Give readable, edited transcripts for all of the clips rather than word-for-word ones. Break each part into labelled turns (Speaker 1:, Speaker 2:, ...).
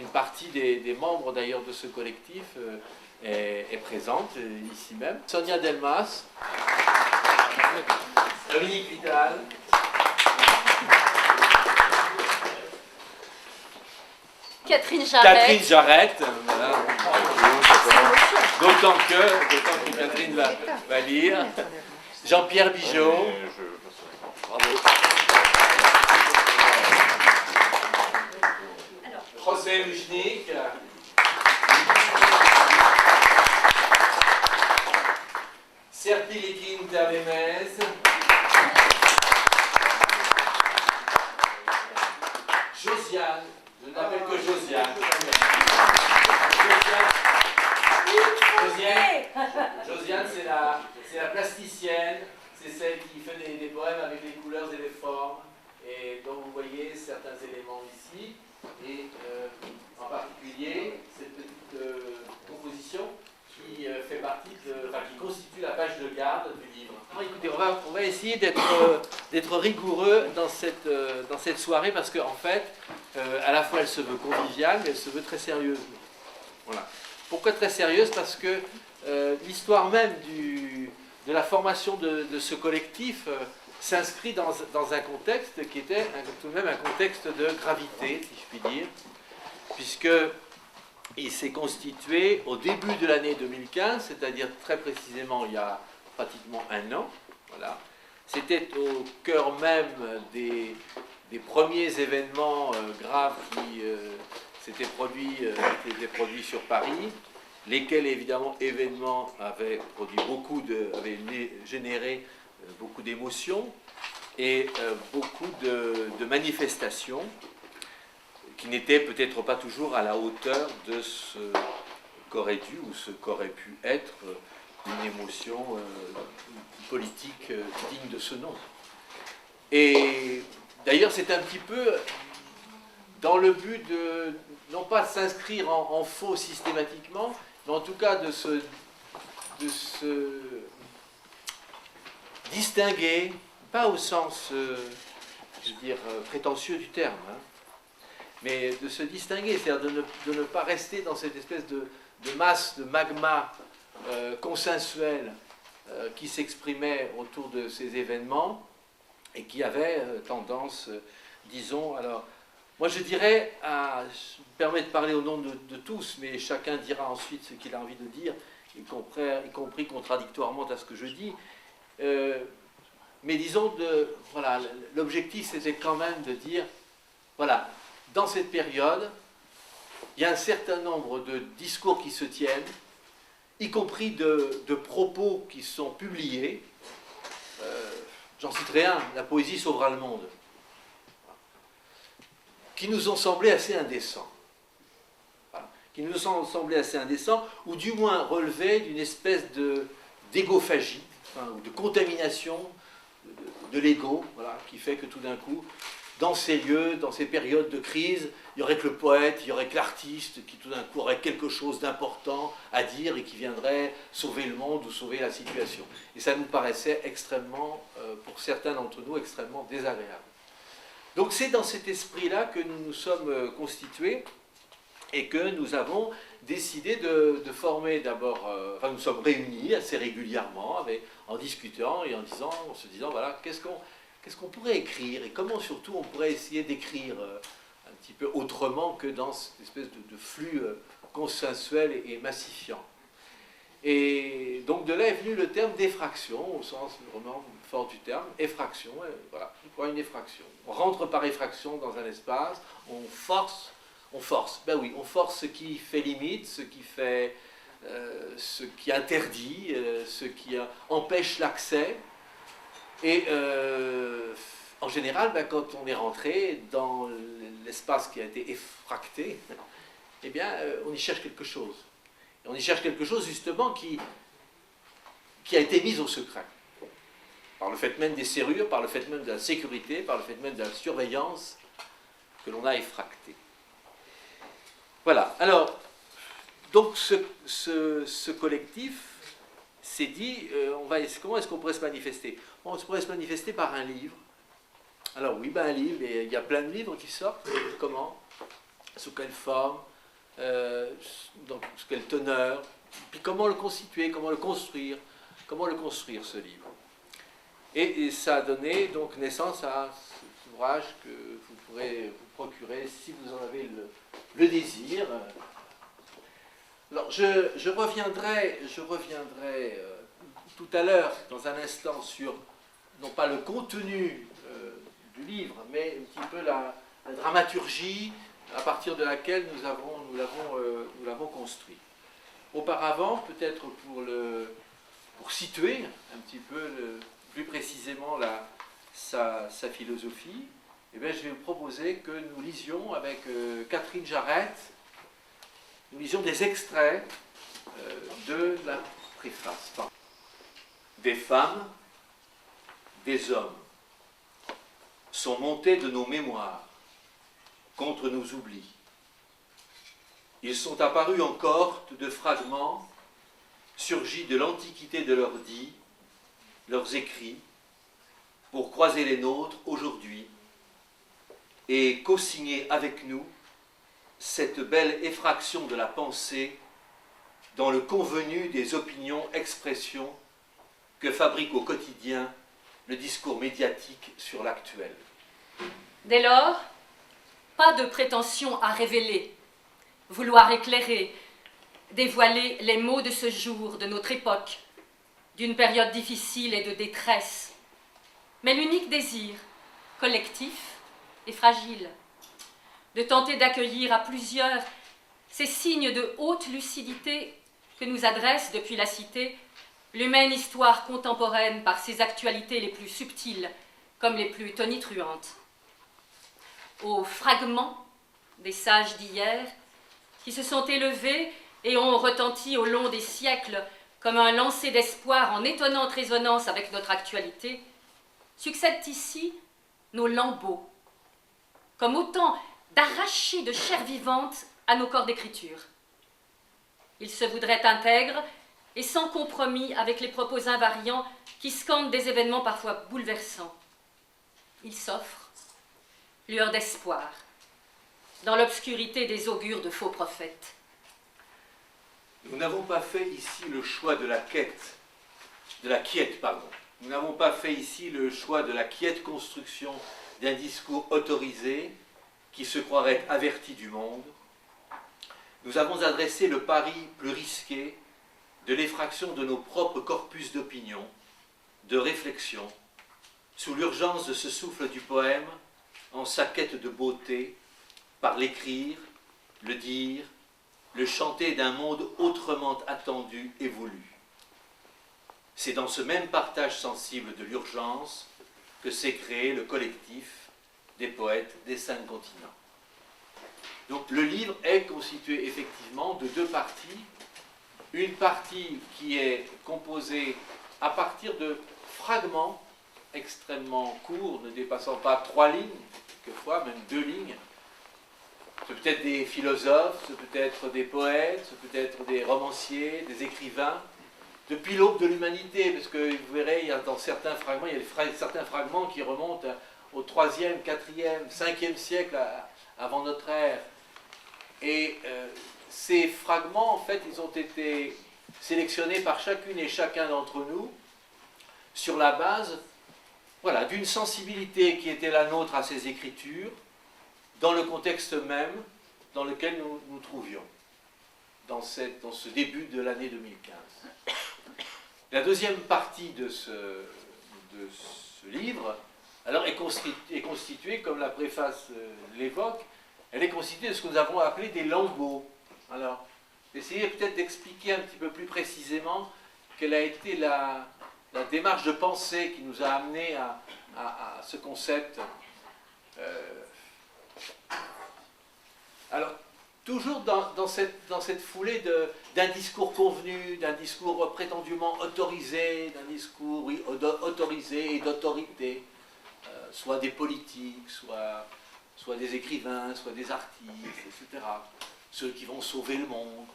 Speaker 1: une partie des membres d'ailleurs de ce collectif est présente ici même. Sonia Delmas, Dominique Vidal,
Speaker 2: Catherine Jarrette,
Speaker 1: voilà. D'autant que Catherine va lire. Jean-Pierre Bigot. José Luchnik. Serpil Ekin Terlemez. Josiane. Je n'appelle que Josiane. Josiane, c'est la plasticienne, c'est celle qui fait des poèmes avec les couleurs et les formes. Et donc vous voyez certains éléments ici. Et en particulier, cette petite composition qui fait partie qui constitue la page de garde du livre. Alors, écoutez, on va essayer d'être rigoureux dans cette soirée parce qu'en fait, à la fois elle se veut conviviale, mais elle se veut très sérieuse. Voilà. Pourquoi très sérieuse? Parce que l'histoire même de la formation de ce collectif s'inscrit dans un contexte qui était tout de même un contexte de gravité, si je puis dire, puisqu'il s'est constitué au début de l'année 2015, c'est-à-dire très précisément il y a pratiquement un an. Voilà. C'était au cœur même des premiers événements graves qui s'étaient produits sur Paris, lesquels évidemment événements avaient généré beaucoup d'émotions et beaucoup de manifestations qui n'étaient peut-être pas toujours à la hauteur de ce qu'aurait dû ou ce qu'aurait pu être une émotion politique digne de ce nom. Et d'ailleurs c'est un petit peu dans le but de non pas s'inscrire en faux systématiquement, mais en tout cas de se distinguer, pas au sens, je veux dire, prétentieux du terme, hein, mais de se distinguer, c'est-à-dire de ne pas rester dans cette espèce de masse, de magma consensuel qui s'exprimait autour de ces événements et qui avait tendance, disons, alors, moi je dirais, je me permets de parler au nom de tous, mais chacun dira ensuite ce qu'il a envie de dire, y compris contradictoirement à ce que je dis. Mais disons, voilà, l'objectif c'était quand même de dire, voilà, dans cette période, il y a un certain nombre de discours qui se tiennent, y compris de propos qui sont publiés. J'en citerai un, la poésie sauvera le monde, qui nous ont semblé assez indécents. Voilà. Qui nous ont semblé assez indécents, ou du moins relevaient d'une espèce d'égophagie, ou de contamination de l'ego, voilà, qui fait que tout d'un coup, dans ces lieux, dans ces périodes de crise, il y aurait que le poète, il y aurait que l'artiste qui tout d'un coup aurait quelque chose d'important à dire et qui viendrait sauver le monde ou sauver la situation. Et ça nous paraissait extrêmement, pour certains d'entre nous, extrêmement désagréable. Donc c'est dans cet esprit-là que nous nous sommes constitués et que nous avons décidé de former d'abord, enfin nous sommes réunis assez régulièrement en discutant et en se disant voilà, qu'est-ce qu'on pourrait écrire et comment surtout on pourrait essayer d'écrire un petit peu autrement que dans cette espèce de flux consensuel et massifiant. Et donc de là est venu le terme d'effraction, au sens vraiment fort du terme, effraction, voilà, quoi une effraction. On rentre par effraction dans un espace, on force, ben oui, on force ce qui fait limite, ce qui interdit, ce qui empêche l'accès. Et en général, ben, quand on est rentré dans l'espace qui a été effracté, eh bien, on y cherche quelque chose. Et on y cherche quelque chose justement qui a été mis au secret. Par le fait même des serrures, par le fait même de la sécurité, par le fait même de la surveillance que l'on a effracté. Voilà. Alors, donc ce collectif s'est dit, comment est-ce qu'on pourrait se manifester? On pourrait se manifester par un livre. Alors oui, ben un livre, et il y a plein de livres qui sortent. Comment? Sous quelle forme? donc quelle teneur, puis comment le constituer, comment le construire ce livre. Et ça a donné donc naissance à cet ouvrage que vous pourrez vous procurer si vous en avez le désir. Alors je reviendrai tout à l'heure, dans un instant, sur non pas le contenu du livre, mais un petit peu la dramaturgie à partir de laquelle nous l'avons construit. Auparavant, peut-être pour situer un petit peu plus précisément sa philosophie, eh bien, je vais vous proposer que nous lisions avec Catherine Jarrette, nous lisions des extraits de la préface. Des femmes, des hommes sont montés de nos mémoires contre nos oublis. Ils sont apparus en cohorte de fragments surgis de l'antiquité de leurs dits, leurs écrits, pour croiser les nôtres aujourd'hui et co-signer avec nous cette belle effraction de la pensée dans le convenu des opinions-expressions que fabrique au quotidien le discours médiatique sur l'actuel.
Speaker 2: Dès lors, pas de prétention à révéler, vouloir éclairer, dévoiler les maux de ce jour, de notre époque, d'une période difficile et de détresse, mais l'unique désir, collectif et fragile, de tenter d'accueillir à plusieurs ces signes de haute lucidité que nous adresse depuis la Cité l'humaine histoire contemporaine par ses actualités les plus subtiles comme les plus tonitruantes. Aux fragments des sages d'hier qui se sont élevés et ont retenti au long des siècles comme un lancer d'espoir en étonnante résonance avec notre actualité, succèdent ici nos lambeaux, comme autant d'arrachés de chair vivante à nos corps d'écriture. Ils se voudraient intègres et sans compromis avec les propos invariants qui scandent des événements parfois bouleversants. Ils s'offrent, lueur d'espoir, dans l'obscurité des augures de faux prophètes.
Speaker 1: Nous n'avons pas fait ici le choix de la quiète. Nous n'avons pas fait ici le choix de la quiète construction d'un discours autorisé qui se croirait averti du monde. Nous avons adressé le pari plus risqué de l'effraction de nos propres corpus d'opinion, de réflexion, sous l'urgence de ce souffle du poème, en sa quête de beauté, par l'écrire, le dire, le chanter d'un monde autrement attendu et voulu. C'est dans ce même partage sensible de l'urgence que s'est créé le collectif des poètes des 5 continents. Donc le livre est constitué effectivement de 2 parties. Une partie qui est composée à partir de fragments extrêmement courts, ne dépassant pas 3 lignes, quelquefois même 2 lignes. Ce peut être des philosophes, ce peut être des poètes, ce peut être des romanciers, des écrivains, depuis l'aube de l'humanité, parce que vous verrez, dans certains fragments, il y a certains fragments qui remontent au 3e, 4e, 5e siècle avant notre ère. Et ces fragments, en fait, ils ont été sélectionnés par chacune et chacun d'entre nous sur la base, voilà, d'une sensibilité qui était la nôtre à ces écritures, dans le contexte même dans lequel nous nous trouvions, dans ce début de l'année 2015. La deuxième partie de ce livre, alors, est constituée, comme la préface l'évoque, elle est constituée de ce que nous avons appelé des lambeaux. Alors, essayez peut-être d'expliquer un petit peu plus précisément quelle a été la démarche de pensée qui nous a amenés à ce concept. Alors, toujours dans cette foulée d'un discours convenu, d'un discours prétendument autorisé, d'un discours autorisé et d'autorité, soit des politiques, soit des écrivains, soit des artistes, etc. Ceux qui vont sauver le monde,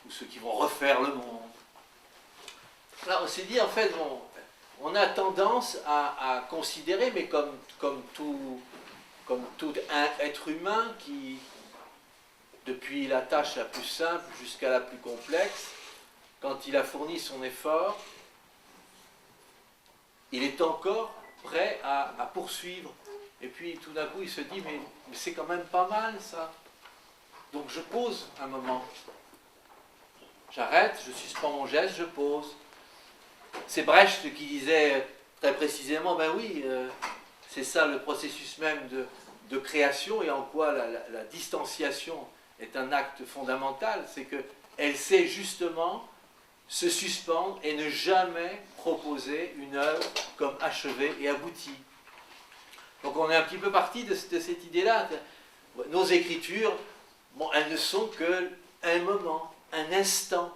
Speaker 1: ou ceux qui vont refaire le monde. Alors on s'est dit, en fait, on a tendance à considérer, mais comme tout être humain qui depuis la tâche la plus simple jusqu'à la plus complexe, quand il a fourni son effort, il est encore prêt à poursuivre. Et puis tout d'un coup, il se dit, mais c'est quand même pas mal ça. Donc je pause un moment. J'arrête, je suspends mon geste, je pose. C'est Brecht qui disait très précisément, ben oui, c'est ça le processus même de création, et en quoi la distanciation est un acte fondamental, c'est qu'elle sait justement se suspendre et ne jamais proposer une œuvre comme achevée et aboutie. Donc on est un petit peu parti de cette idée-là. Nos écritures, bon, elles ne sont qu'un moment, un instant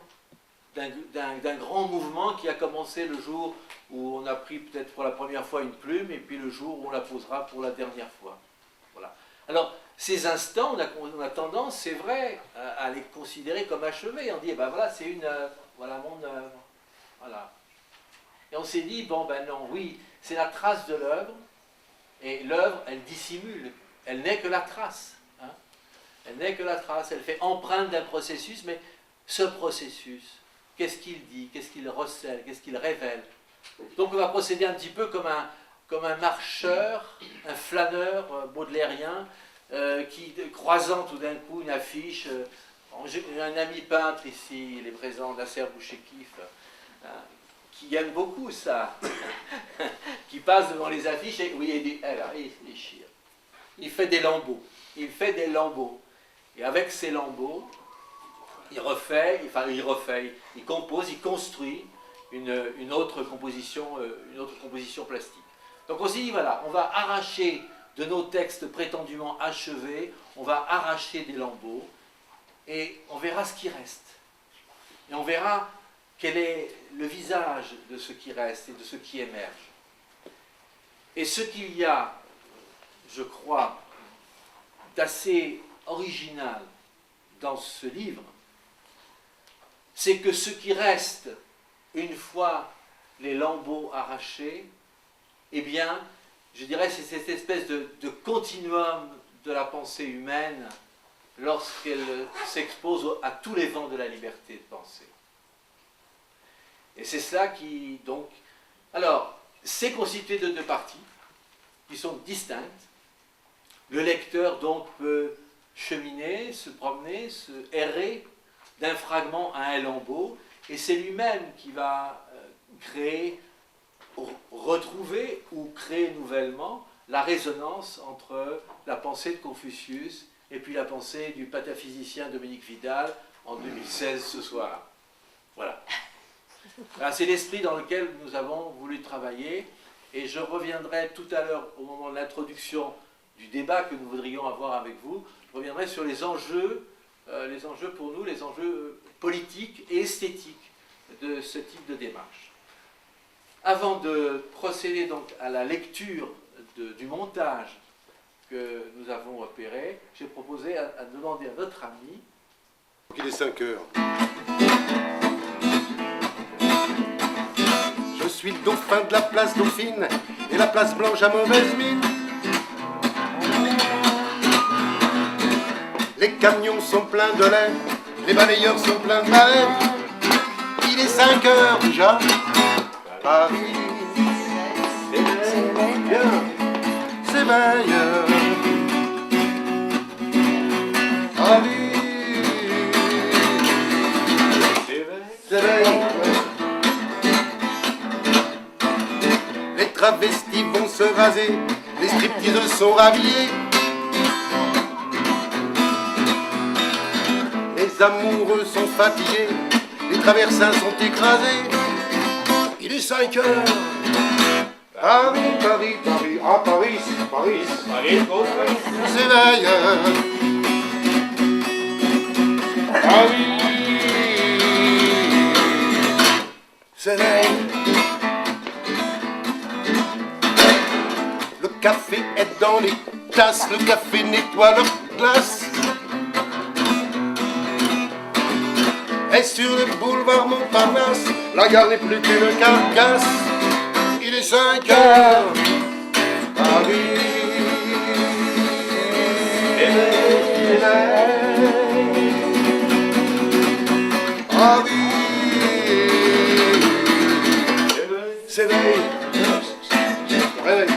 Speaker 1: d'un grand mouvement qui a commencé le jour où on a pris peut-être pour la première fois une plume, et puis le jour où on la posera pour la dernière fois. Voilà. Alors, ces instants, on a tendance, c'est vrai, à les considérer comme achevés. On dit, eh ben voilà, c'est une œuvre, voilà mon œuvre. Voilà. Et on s'est dit, bon ben non, oui, c'est la trace de l'œuvre, et l'œuvre, elle dissimule, elle n'est que la trace. Hein. Elle n'est que la trace, elle fait empreinte d'un processus, mais ce processus, qu'est-ce qu'il dit, qu'est-ce qu'il recèle, qu'est-ce qu'il révèle? Donc on va procéder un petit peu comme un marcheur, un flâneur baudelairien, qui, croisant tout d'un coup une affiche, un ami peintre ici, il est présent, Nasser Bouchekif, qui aime beaucoup ça, qui passe devant les affiches et oui, il déchire. Il fait des lambeaux, et avec ces lambeaux, il compose, il construit une autre composition plastique. Donc on s'est dit, voilà, on va arracher de nos textes prétendument achevés, on va arracher des lambeaux, et on verra ce qui reste. Et on verra quel est le visage de ce qui reste et de ce qui émerge. Et ce qu'il y a, je crois, d'assez original dans ce livre, c'est que ce qui reste, une fois les lambeaux arrachés, eh bien, je dirais, c'est cette espèce de continuum de la pensée humaine lorsqu'elle s'expose à tous les vents de la liberté de penser. Et c'est cela qui, donc... Alors, c'est constitué de deux parties qui sont distinctes. Le lecteur, donc, peut cheminer, se promener, se errer d'un fragment à un lambeau, et c'est lui-même qui va créer, retrouver ou créer nouvellement la résonance entre la pensée de Confucius et puis la pensée du pataphysicien Dominique Vidal en 2016 ce soir. Voilà. C'est l'esprit dans lequel nous avons voulu travailler, et je reviendrai tout à l'heure au moment de l'introduction du débat que nous voudrions avoir avec vous, je reviendrai sur les enjeux pour nous, les enjeux politiques et esthétiques de ce type de démarche. Avant de procéder donc à la lecture du montage que nous avons opéré, j'ai proposé à demander à notre ami...
Speaker 3: Il est 5 heures. Je suis le dauphin de la place Dauphine et la place Blanche à mauvaise mine. Les camions sont pleins de lait, les balayeurs sont pleins de balais. Il est 5 heures déjà. Paris s'éveille. Paris s'éveille. Les travestis vont se raser, les stripteaseuses sont rhabillées. Les amoureux sont fatigués, les traversins sont écrasés. Il est 5 heures. Paris, Paris, Paris, ah Paris, Paris, Paris, Paris, s'éveille. Paris s'éveille. Le café est dans les tasses, le café nettoie leur glace. Et sur le boulevard Montparnasse, la gare n'est plus qu'une carcasse. Il est 5 heures. Paris s'éveille. Réveille.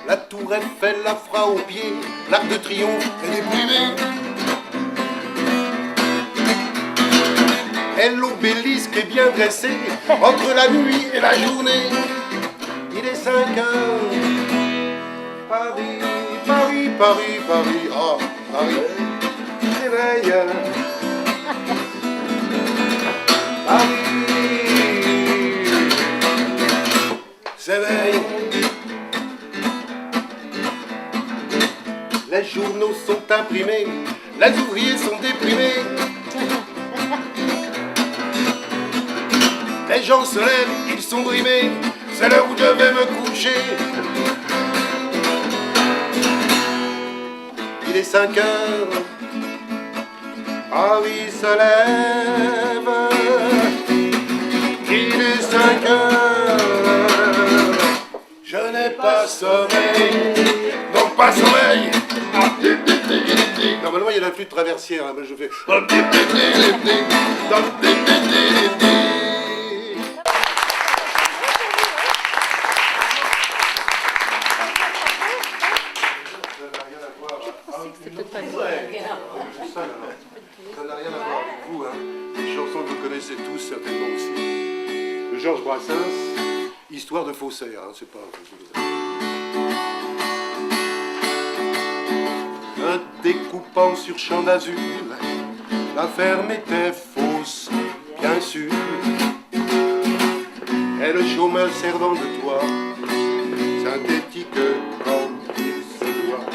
Speaker 3: La tour Eiffel la fera au pied, l'Arc de Triomphe est déprimé. Et l'obélisque est bien dressé entre la nuit et la journée. Il est 5 heures. Paris, Paris, Paris, Paris, oh, Paris, réveille. Paris s'éveille. Les journaux sont imprimés, les ouvriers sont déprimés. Les gens se lèvent, ils sont brimés, c'est l'heure où je vais me coucher. Il est 5 heures, Paris se lève. Il est 5 heures, je n'ai pas sommeil, non pas sommeil. Normalement il y a la flûte traversière, là, mais je fais. Ça n'a rien à voir avec vous, hein. Une chanson que vous connaissez tous certainement aussi. De Georges Brassens, Histoire de faussaire, hein, c'est pas... Un découpant sur champ d'azur, la ferme était fausse, bien sûr. Et le chômeur servant de toit, synthétique comme il se doit.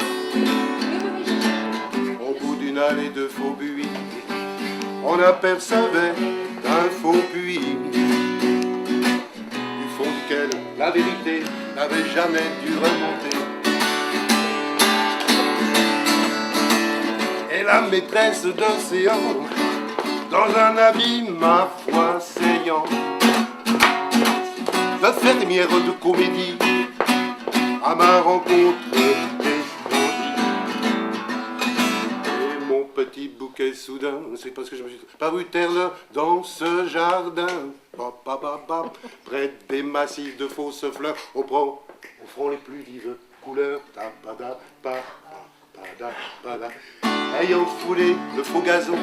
Speaker 3: Au bout d'une allée de faux buis, on apercevait un faux puits, du fond duquel la vérité n'avait jamais dû remonter. Et la maîtresse d'océan, dans un habit ma foi saillant, la fermière de comédie, à ma rencontre petit bouquet soudain, c'est parce que je me suis paru terre dans ce jardin, près des massifs de fausses fleurs, au front les plus vives couleurs, ayant foulé le faux gazon,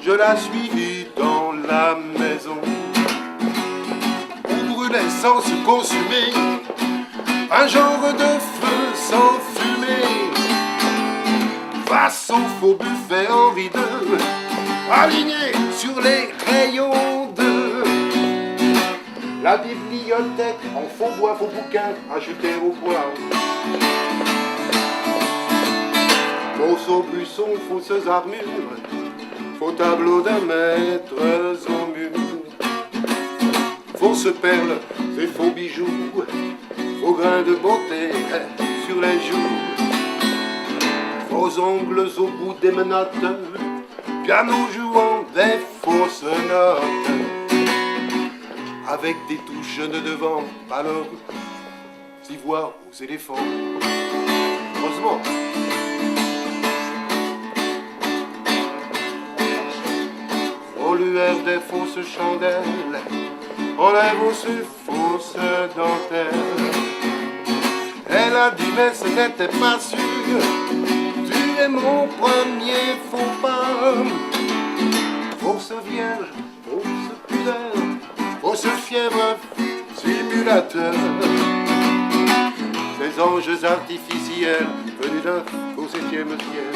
Speaker 3: je la suivis dans la maison, où brûlait sans se consumer un genre de feu sans fumée. Face au faux buffet Henri II, aligné sur les crayons de la bibliothèque en faux bois, faux bouquins achetés au poids. Fausses aubusson, fausses armures, faux tableaux d'un maître au mur, fausses perles et faux bijoux, faux grains de beauté sur les joues. Faux ongles au bout des menottes, piano jouant des fausses notes, avec des touches de devant, alors ivoire aux éléphants. Heureusement. Aux lueurs des fausses chandelles, enlève aussi fausses dentelles. Elle a dit mais ce n'était pas sûr, c'est mon premier faux pas. Fausse vierge, fausse pudeur, fausse fièvre, simulateur. Ces anges artificiels venus d'un faux 7e ciel.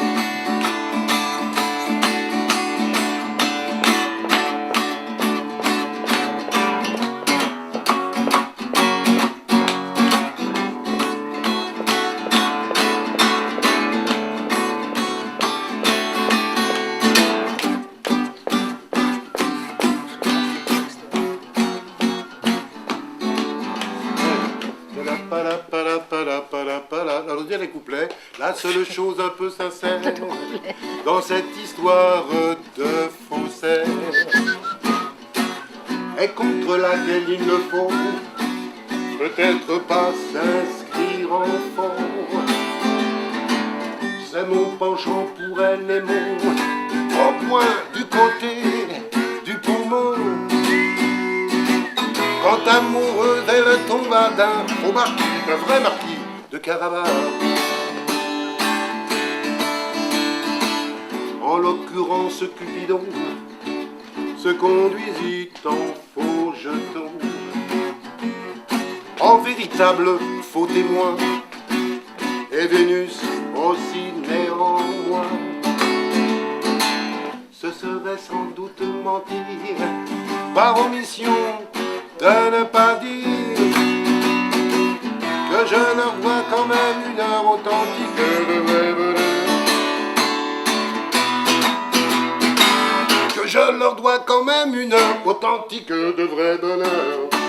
Speaker 3: Alors, dire les couplets, la seule chose un peu sincère dans cette histoire de faussaire est contre laquelle il ne faut peut-être pas s'inscrire en fond. C'est mon penchant pour elle, les mots au point du côté du poumon. Quand amoureuse, elle tomba d'un faux marquis, d'un vrai marquis de Carabas. En l'occurrence, Cupidon se conduisit en faux jeton, en véritable faux témoin, et Vénus aussi néanmoins. Ce serait sans doute mentir, par omission de ne pas dire que je leur vois quand même une heure authentique de vrai bonheur. Que je leur dois quand même une heure authentique de vrai bonheur.